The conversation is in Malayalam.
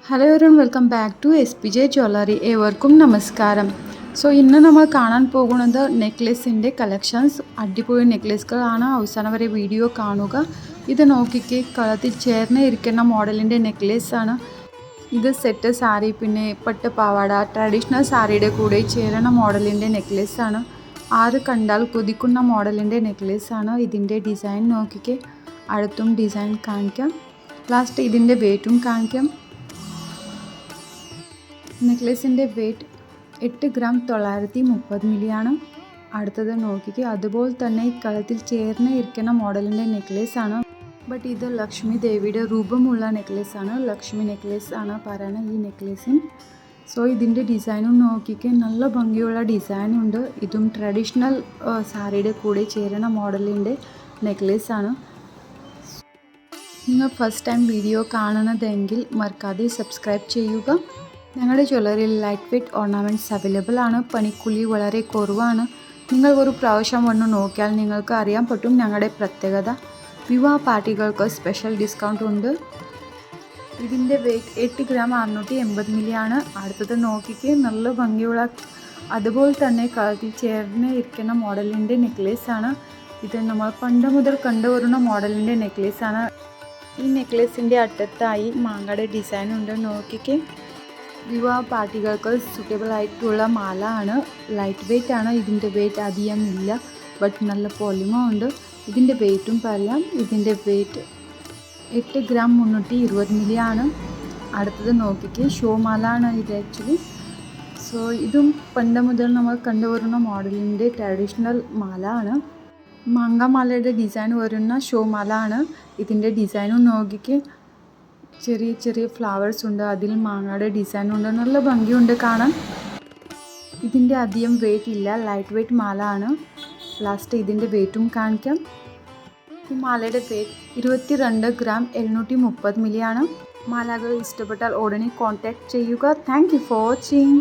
Hello everyone welcome back to SPJ jewellery. ഏവർക്കും നമസ്കാരം. ഇന്ന് നമ്മൾ കാണാൻ പോകുന്നത് നെക്ലേസിൻ്റെ കളക്ഷൻസ്. അടിപൊളി നെക്ലേസുകളാണ്. അവസാനം വരെ വീഡിയോ കാണുക. ഇത് നോക്കിക്കേ, കളത്തിൽ ചേർന്ന് ഇരിക്കുന്ന മോഡലിൻ്റെ നെക്ലേസാണ്. ഇത് സെറ്റ് സാരി, പിന്നെ പട്ട് പാവാട, ട്രഡീഷണൽ സാരിയുടെ കൂടെ ചേരണ മോഡലിൻ്റെ നെക്ലേസാണ്. ആര് കണ്ടാൽ കൊതിക്കുന്ന മോഡലിൻ്റെ നെക്ലേസാണ്. ഇതിൻ്റെ ഡിസൈൻ നോക്കിക്കേ. അടുത്തും ഡിസൈൻ കാണിക്കാം. ലാസ്റ്റ് ഇതിൻ്റെ വെയ്റ്റും കാണിക്കാം. നെക്ലേസിൻ്റെ വെയ്റ്റ് 8 ഗ്രാം 930 മില്ലിയാണ്. അടുത്തത് നോക്കിക്കുക. അതുപോലെ തന്നെ കളത്തിൽ ചേർന്ന് ഇരിക്കുന്ന മോഡലിൻ്റെ നെക്ലേസാണ്. ബട്ട് ഇത് ലക്ഷ്മി ദേവിയുടെ രൂപമുള്ള നെക്ലേസാണ്. ലക്ഷ്മി നെക്ലേസ് ആണ് പറയുന്നത് ഈ നെക്ലേസിന്. ഇതിൻ്റെ ഡിസൈനും നോക്കിക്കുക. നല്ല ഭംഗിയുള്ള ഡിസൈനുണ്ട്. ഇതും ട്രഡീഷണൽ സാരിയുടെ കൂടെ ചേരുന്ന മോഡലിൻ്റെ നെക്ലേസാണ്. നിങ്ങൾ ഫസ്റ്റ് ടൈം വീഡിയോ കാണുന്നതെങ്കിൽ മറക്കാതെ സബ്സ്ക്രൈബ് ചെയ്യുക. ഞങ്ങളുടെ ജ്വല്ലറിയിൽ ലൈറ്റ് വെയ്റ്റ് ഓർണമെൻറ്റ്സ് അവൈലബിൾ ആണ്. പണിക്കൂലി വളരെ കുറവാണ്. നിങ്ങൾ ഒരു പ്രാവശ്യം വന്ന് നോക്കിയാൽ നിങ്ങൾക്ക് അറിയാൻ പറ്റും ഞങ്ങളുടെ പ്രത്യേകത. വിവാഹ പാർട്ടികൾക്ക് സ്പെഷ്യൽ ഡിസ്കൗണ്ട് ഉണ്ട്. ഇതിൻ്റെ വെയ്റ്റ് 8 ഗ്രാം 680 മില്ലിയാണ്. അടുത്തത് നോക്കിക്ക്. നല്ല ഭംഗിയുള്ള അതുപോലെ തന്നെ കളത്തിൽ ചേർന്ന് ഇരിക്കുന്ന മോഡലിൻ്റെ നെക്ലേസാണ്. ഇത് നമ്മൾ പണ്ട് മുതൽ കണ്ടുവരുന്ന മോഡലിൻ്റെ നെക്ലേസാണ്. ഈ നെക്ലേസിൻ്റെ അറ്റത്തായി മാങ്ങയുടെ ഡിസൈൻ ഉണ്ട്. നോക്കിക്ക്. വിവാഹ പാർട്ടികൾക്ക് സൂട്ടബിൾ ആയിട്ടുള്ള മാല ആണ്. ലൈറ്റ് വെയ്റ്റ് ആണ്. ഇതിൻ്റെ വെയ്റ്റ് അധികം ഇല്ല, ബട്ട് നല്ല പൊലിമ ഉണ്ട്. ഇതിൻ്റെ വെയ്റ്റും പറയാം. ഇതിൻ്റെ വെയ്റ്റ് 8 ഗ്രാം 320 മില്ലിയാണ്. അടുത്തത് നോക്കിക്ക്. ഷോ മാല ആണ് ഇത് ആക്ച്വലി. ഇതും പണ്ട് മുതൽ നമ്മൾ കണ്ടുവരുന്ന മോഡലിൻ്റെ ട്രഡീഷണൽ മാല ആണ്. മാങ്ങ മാലയുടെ ഡിസൈൻ വരുന്ന ഷോ മാല ആണ്. ഇതിൻ്റെ ഡിസൈനും നോക്കിക്ക്. ചെറിയ ചെറിയ ഫ്ലവേഴ്സ് ഉണ്ട്. അതിൽ മാങ്ങയുടെ ഡിസൈൻ ഉണ്ട്. നല്ല ഭംഗിയുണ്ട് കാണാൻ. ഇതിൻ്റെ അധികം വെയ്റ്റ് ഇല്ല. ലൈറ്റ് വെയ്റ്റ് മാല ആണ്. ലാസ്റ്റ് ഇതിൻ്റെ വെയ്റ്റും കാണിക്കാം. ഈ മാലയുടെ വെയ്റ്റ് 22 ഗ്രാം 730 മില്ലിയാണ്. മാലകൾ ഇഷ്ടപ്പെട്ടാൽ ഉടനെ കോൺടാക്ട് ചെയ്യുക. Thank you for watching.